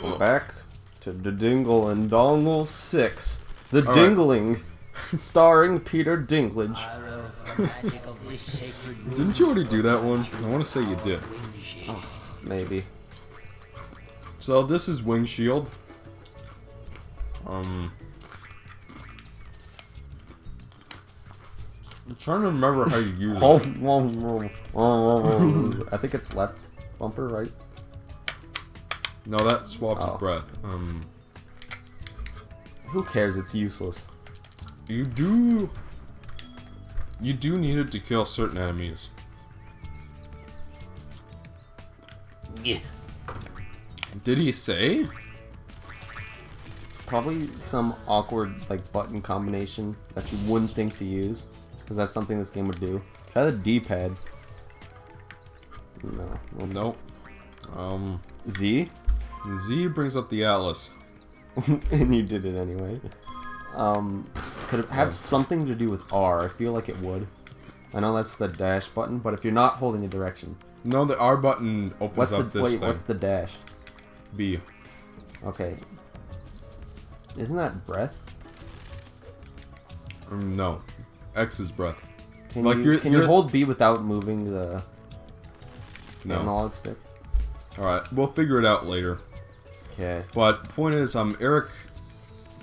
Welcome back to the Dingle and Dongle 6. The All Dingling, starring Peter Dinklage. Didn't you already do that one? I want to say you did. Oh, maybe. So this is Windshield. I'm trying to remember how you use it. I think it's left bumper, right? No, that swaps Oh. with breath. Who cares? It's useless. You do need it to kill certain enemies. Yeah. Did he say? It's probably some awkward like button combination that you wouldn't think to use, because that's something this game would do. Try the D-pad. No. Nope. Z? Z brings up the Atlas. And you did it anyway. Could it have something to do with R? I feel like it would. I know that's the dash button, but if you're not holding a direction. No, the R button opens up this thing. What's the dash? B. Okay. Isn't that breath? No. X is breath. Can Like, you hold B without moving the analog stick? Alright, we'll figure it out later. Okay. But point is, Eric,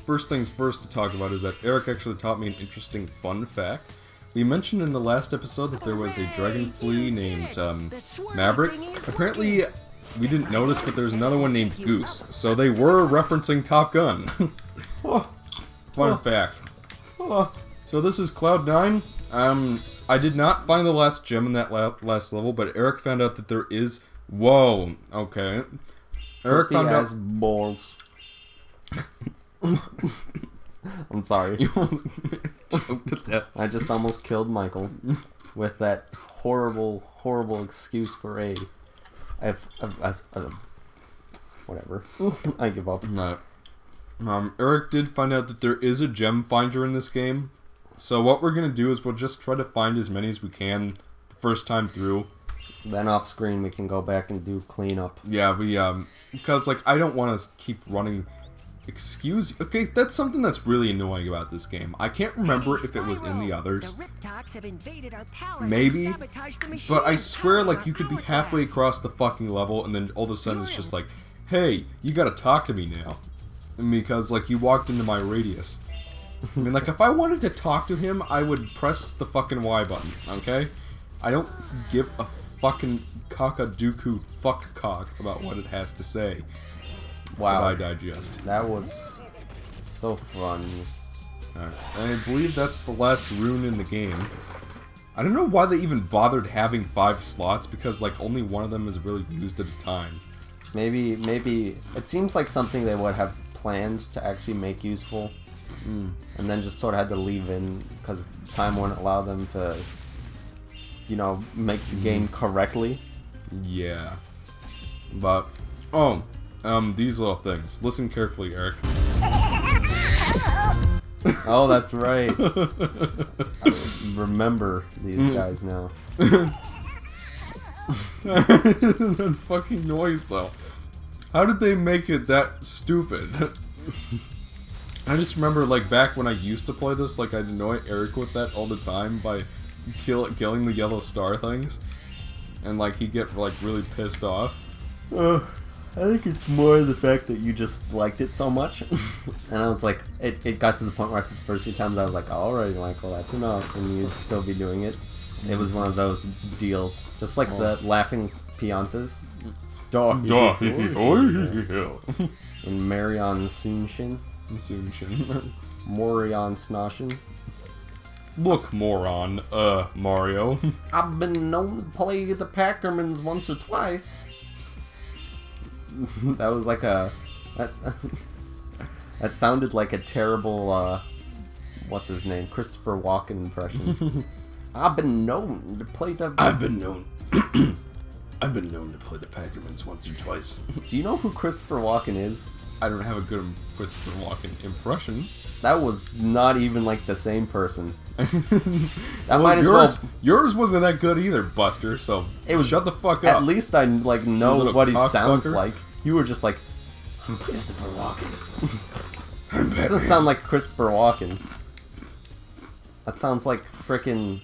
first things first to talk about is that Eric actually taught me an interesting fun fact. We mentioned in the last episode that there was a Dragonfly named Maverick. Apparently, we didn't notice, but there's another one named Goose. So they were referencing Top Gun. Fun fact. So this is Cloud 9. I did not find the last gem in that last level, but Eric found out that there is... Whoa, okay. Eric found out... has balls. I'm sorry. You almost choked to death. I just almost killed Michael with that horrible, horrible excuse for a... whatever. I give up. No. Eric did find out that there is a gem finder in this game. So what we're going to do is we'll just try to find as many as we can the first time through. Then off screen we can go back and do cleanup. Yeah, because like I don't want to keep running. Okay, that's something that's really annoying about this game. I can't remember if it was in the others. Maybe, but I swear like you could be halfway across the fucking level and then all of a sudden it's just like, hey, you gotta talk to me now. Because like you walked into my radius. I mean, like if I wanted to talk to him, I would press the fucking Y button, okay? I don't give a fucking cock-a-dooku fuck-cock about what it has to say. Wow. I digest. That was so fun. Alright. I believe that's the last rune in the game. I don't know why they even bothered having 5 slots, because like only one of them is really used at a time. Maybe it seems like something they would have planned to actually make useful. And then just sort of had to leave in because time wouldn't allow them to, you know, make the game correctly. Yeah. But, these little things. Listen carefully, Eric. Oh, that's right. I remember these guys now. That fucking noise, though. How did they make it that stupid? I just remember, like, back when I used to play this, like, I'd annoy Eric with that all the time by killing the yellow star things. And, like, he'd get, like, really pissed off. I think it's more the fact that you just liked it so much. And I was like, it got to the point where after the first few times I was like, alright, Michael, that's enough. And you'd still be doing it. It was one of those deals. Just like the laughing Piantas. And Marion Soonshin. Morion Snoshin. Look, moron, Mario. I've been known to play the Packermans once or twice. That was like a... That sounded like a terrible, what's his name? Christopher Walken impression. I've been known to play the... I've been known to play the Packermans once or twice. Do you know who Christopher Walken is? I don't have a good Christopher Walken impression. That was not even like the same person. That Well, might as well. yours wasn't that good either, Buster. So It was- shut the fuck up. At least I like know little what he cocksucker. sounds like. You were just like, I'm Christopher Walken. I'm That doesn't sound like Christopher Walken. That sounds like frickin'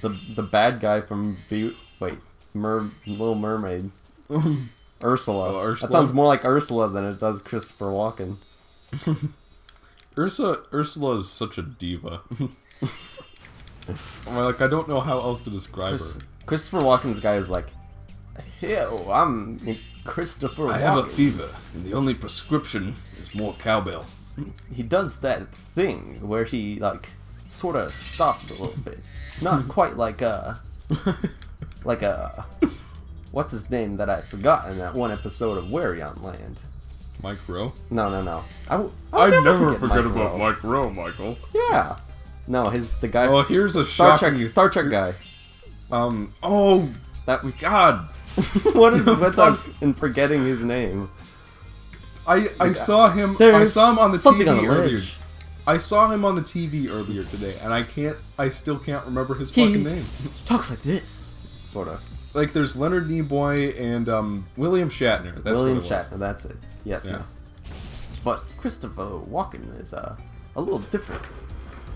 the bad guy from Little Mermaid. Ursula. Oh, Ursula. That sounds more like Ursula than it does Christopher Walken. Ursula is such a diva. Like, I don't know how else to describe her. Christopher Walken's guy is like, "Yo, I'm Christopher Walken. I have a fever, and the only prescription is more cowbell." He does that thing where he, like, sort of stops a little bit. Not quite like what's his name that I forgot in that one episode of Wary on Land? Mike Rowe? No. I never forget Mike about Rowe. Mike Rowe, Michael. Yeah. No, the guy. Oh, here's a Star shocking... Star Trek guy. Oh, God. What is with us in forgetting his name? I saw him. I saw him on the TV earlier. I saw him on the TV earlier today, and I still can't remember his fucking name. Talks like this, sort of. Like, there's Leonard Nimoy and William Shatner. That's William what it was. Shatner. That's it. Yes, Yeah. yes. But Christopher Walken is a little different.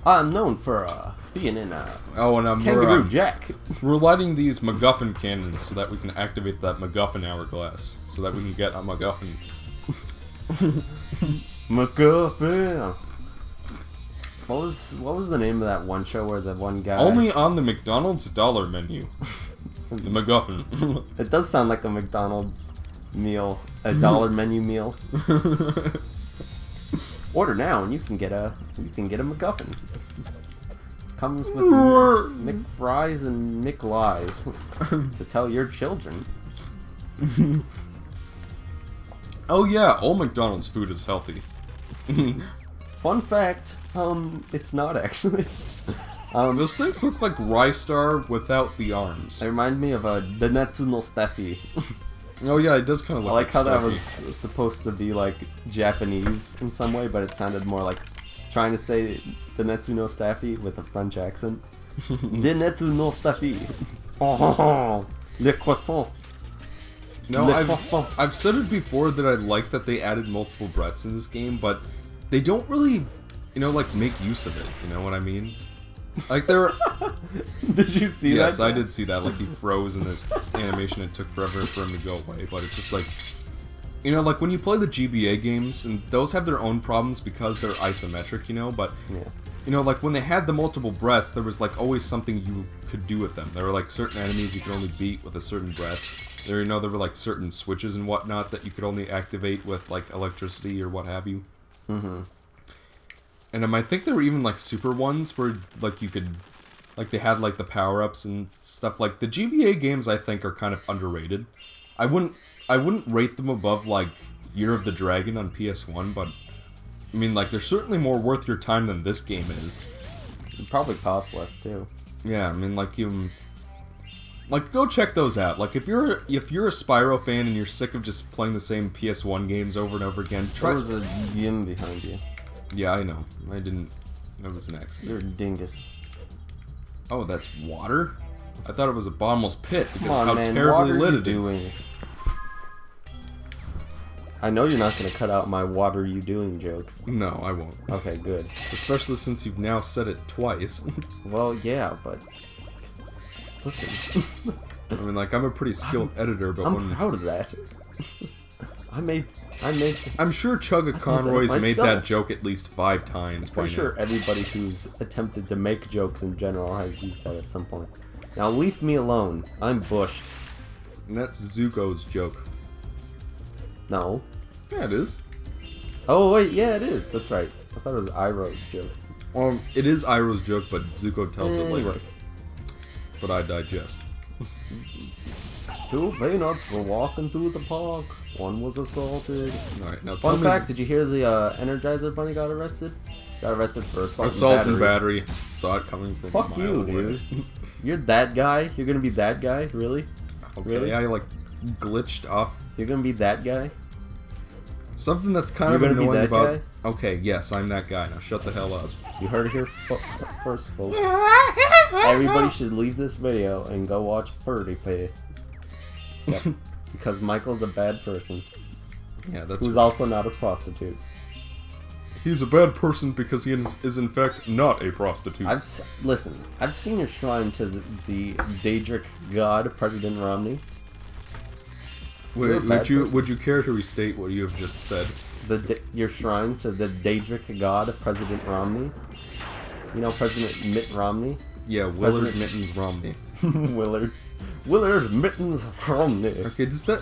I'm known for being in Oh, and Kangaroo Jack. we're lighting these MacGuffin cannons so that we can activate that MacGuffin hourglass, so that we can get a MacGuffin. MacGuffin. What was the name of that one show where the one guy? Only on the McDonald's dollar menu. The MacGuffin. It does sound like a McDonald's meal, a dollar menu meal. Order now and you can get a MacGuffin. Comes with McFries and McLies to tell your children. Oh yeah, all McDonald's food is healthy. Fun fact, it's not actually. Those things look like Rystar without the arms. It reminded me of the Netsu no Steffi. Oh yeah, it does kind of I look like how that Steffi. was supposed to be like Japanese in some way, but it sounded more like trying to say the Netsu no Steffi with a French accent. The Netsu no Steffi. Oh, le croissant. No, Le croissant. I've said it before that I like that they added multiple breaths in this game, but they don't really, like, make use of it. You know what I mean? Like, there. Did you see that? Yes, I did see that. Like, he froze in this animation. It took forever for him to go away. But it's just like, like when you play the GBA games, and those have their own problems because they're isometric, but, Yeah. Like when they had the multiple breaths, there was like always something you could do with them. There were like certain enemies you could only beat with a certain breath. There were like certain switches and whatnot that you could only activate with like electricity or what have you. Mm-hmm. And I think there were even like super ones where like you could, like they had like the power-ups and stuff. Like the GBA games I think are kind of underrated. I wouldn't rate them above like Year of the Dragon on PS1, but I mean like they're certainly more worth your time than this game is. It probably costs less too. Yeah, I mean like go check those out. Like if you're a Spyro fan and you're sick of just playing the same PS1 games over and over again, try. There was a yin behind you. Yeah, I know. I didn't notice an accident. You're a dingus. Oh, that's water? I thought it was a bottomless pit because Come on, of how man. terribly What lit are you it is. doing? I know you're not going to cut out my "what are you doing" joke. No, I won't. Okay, good. Especially since you've now said it twice. Well, yeah, but listen. I mean, like, I'm a pretty skilled editor, but I'm proud of that. I made. I'm sure Chugga Conroy's made myself. that joke at least 5 times by Pretty sure now. everybody who's attempted to make jokes in general has used that at some point. Now leave me alone. I'm bushed. And that's Zuko's joke. No. Yeah, it is. Oh wait, yeah, it is. That's right. I thought it was Iroh's joke. Well, it is Iroh's joke, but Zuko tells it later. Anyway. But I digest. 2 peanuts were walking through the park. One was assaulted. Alright, now tell Fun me... fact, did you hear the Energizer Bunny got arrested? Got arrested for Assault and battery. Saw it coming from Fuck a mile you, away. dude. You're that guy? You're gonna be that guy? Really? Okay, Really? I, like, glitched off. You're gonna be that guy? Something that's kind You're of gonna be annoying that about... guy? Okay, yes, I'm that guy. Now shut the hell up. You heard it here first, folks. Everybody should leave this video and go watch Birdie Pay. Yep. Because Michael's a bad person. Yeah, that's who's also not a prostitute. He's a bad person because he is in fact not a prostitute. Listen, I've seen your shrine to the Daedric god, President Romney. Would you care to restate what you have just said? Your shrine to the Daedric god, President Romney. You know President Mitt Romney? Yeah, Willard Mittens Romney. Willard Mittens Romney. Okay, does that...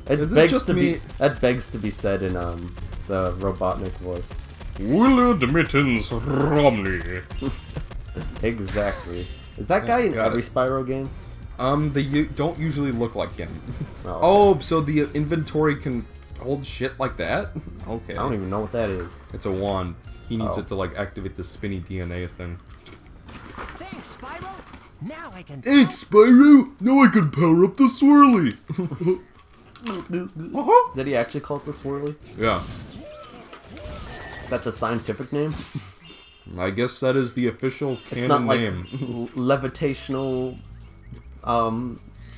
That begs to be said in the Robotnik voice. Willard Mittens Romney. Exactly. Is that guy in every Spyro game? They don't usually look like him. Oh, okay. So the inventory can hold shit like that? Okay. I don't even know what that is. It's a wand. He needs it to like activate the spinny DNA thing. Thanks, Spyro. Now I can. Thanks, Spyro. Now I can power up the swirly. Did he actually call it the swirly? Yeah. Is that the scientific name? I guess that is the official canon it's not like name. Levitational,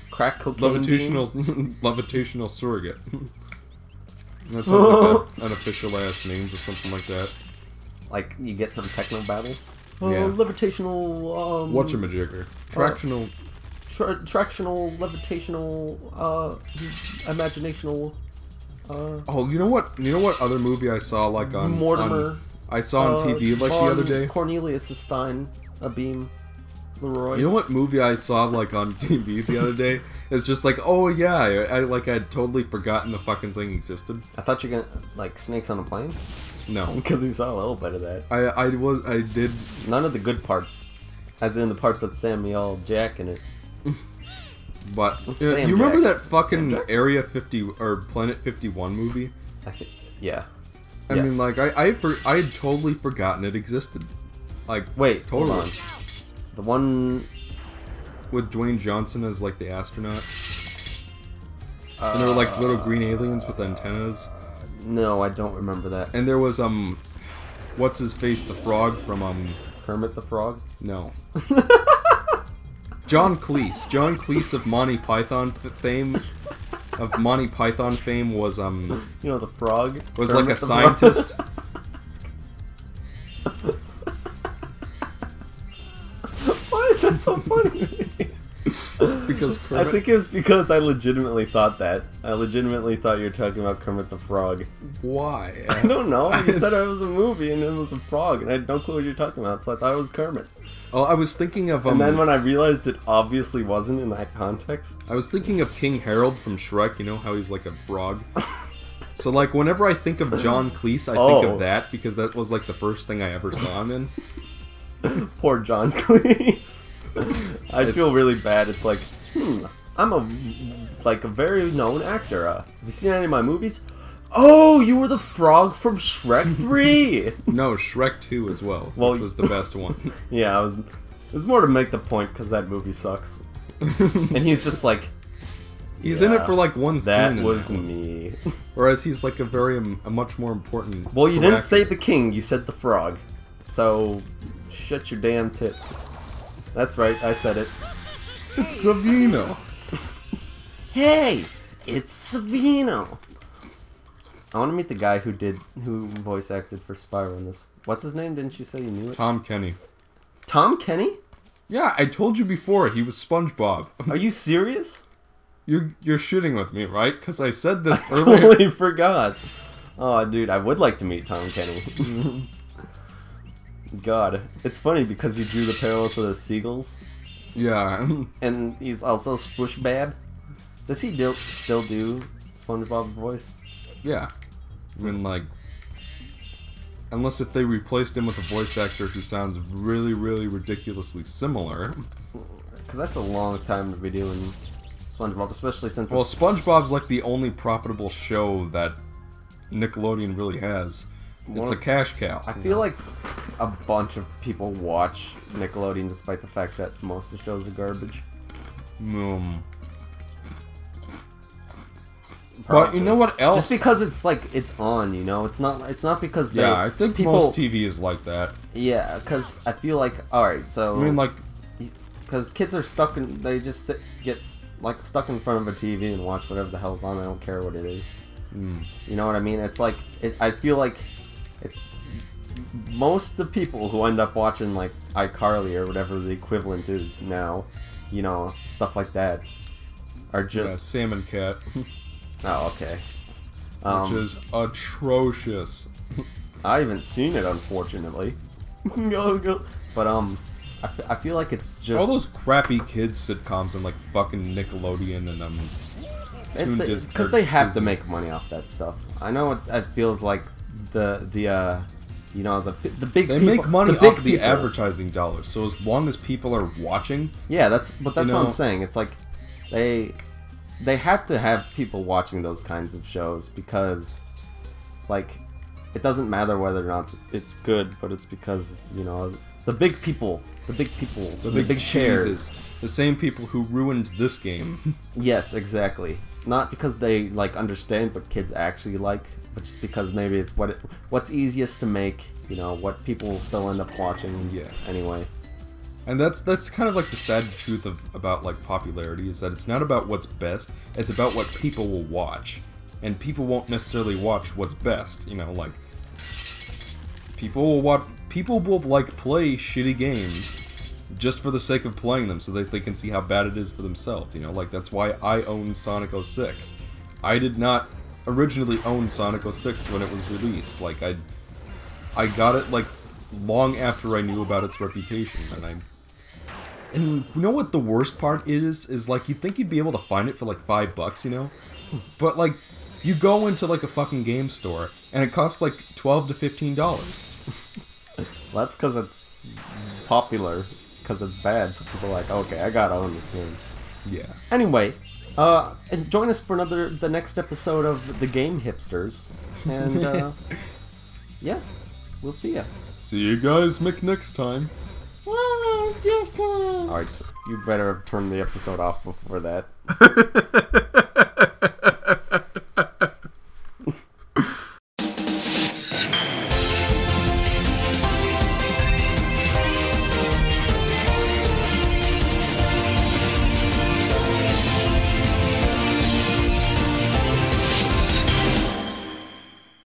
crack cocaine. Levitational surrogate. That sounds like an official ass name or something like that. Like you get some techno babble. Yeah. Levitational. Whatchamajigger. Tractional. Tractional, levitational, imaginational. Oh, you know what? You know what other movie I saw like on Mortimer. I saw on TV like the other day. Cornelius Stein, a beam, Leroy. You know what movie I saw like on TV the other day? It's just like, oh yeah, I'd totally forgotten the fucking thing existed. I thought you were gonna like Snakes on a Plane. No, because we saw a little bit of that. I did none of the good parts, as in the parts with Samuel Jack in it. But you remember that fucking Area 50 or Planet 51 movie? I think, yeah. I mean, like I had totally forgotten it existed. Like, wait, totally. Hold on. The one with Dwayne Johnson as like the astronaut, and there were like little green aliens with antennas. No, I don't remember that. And there was what's his face, the frog from Kermit the Frog? No. John Cleese. John Cleese of Monty Python fame. Of Monty Python fame was You know the frog? Was Kermit like a scientist. Why is that so funny? Because Kermit... I think it was because I legitimately thought that. I legitimately thought you were talking about Kermit the Frog. Why? I don't know. You said it was a movie and it was a frog, and I had no clue what you're talking about, so I thought it was Kermit. Oh, I was thinking of and then when I realized it obviously wasn't in that context, I was thinking of King Harold from Shrek. You know how he's like a frog. So like whenever I think of John Cleese, I think of that because that was like the first thing I ever saw him in. Poor John Cleese. I feel really bad. It's like, I'm a very known actor. Have you seen any of my movies? Oh, you were the frog from Shrek 3! No, Shrek 2 as well, which was the best one. Yeah, it was more to make the point, because that movie sucks. And he's just like... He's in it for like one scene. That was me. Whereas he's like a much more important... Well, you didn't say the king, you said the frog. So, shut your damn tits. That's right, I said it. It's Savino! Hey! It's Savino! I want to meet the guy who voice acted for Spyro in this. What's his name? Didn't you say you knew it? Tom Kenny. Tom Kenny? Yeah, I told you before, he was SpongeBob. Are you serious? You're shitting with me, right? Because I said this I earlier. totally forgot. Oh, dude, I would like to meet Tom Kenny. God, it's funny because you drew the parallel to the seagulls. Yeah. And he's also Spushbab. Does he still do SpongeBob's voice? Yeah. I mean, like... Unless if they replaced him with a voice actor who sounds really, really ridiculously similar. Because that's a long time to be doing SpongeBob, especially since... Well, SpongeBob's like the only profitable show that Nickelodeon really has. It's a cash cow. I feel like a bunch of people watch Nickelodeon despite the fact that most of the shows are garbage. But you know what else? Just because it's like it's on, you know, it's not because they, I think most TV is like that. Yeah, because I feel like alright, so I mean, like, because kids are stuck in, they just get like stuck in front of a TV and watch whatever the hell's on. I don't care what it is. You know what I mean? It's like I feel like it's most of the people who end up watching like iCarly or whatever the equivalent is now, you know, stuff like that, are just Salmon Cat, oh okay, which is atrocious. I haven't seen it unfortunately, but I feel like it's just all those crappy kids sitcoms and like fucking Nickelodeon and because they have to make money off that stuff. I know it feels like the you know, the big they people, make money the big off of the people. advertising dollars. So as long as people are watching, yeah, that's what know, I'm saying. It's like they have to have people watching those kinds of shows because, like, it doesn't matter whether or not it's good, but it's because, you know, the big people, the big chairs, the same people who ruined this game. Yes, exactly. Not because they like understand what kids actually like, but just because maybe it's what's easiest to make, you know, what people will still end up watching. Yeah. Anyway. And that's kind of like the sad truth about like popularity is that it's not about what's best, it's about what people will watch. And people won't necessarily watch what's best, you know, like people will like play shitty games just for the sake of playing them so that they can see how bad it is for themselves, you know, like that's why I own Sonic 06. I did not originally own Sonic 06 when it was released. Like I got it like long after I knew about its reputation, and you know what the worst part is like you'd think you'd be able to find it for like $5, you know, but like you go into like a fucking game store and it costs like $12 to $15. Well, that's because it's popular, because it's bad, so people are like, okay, I gotta own this game. Yeah. Anyway, and join us for the next episode of The Game Hipsters, and yeah, we'll see ya. See you guys next time. Alright, you better turn the episode off before that.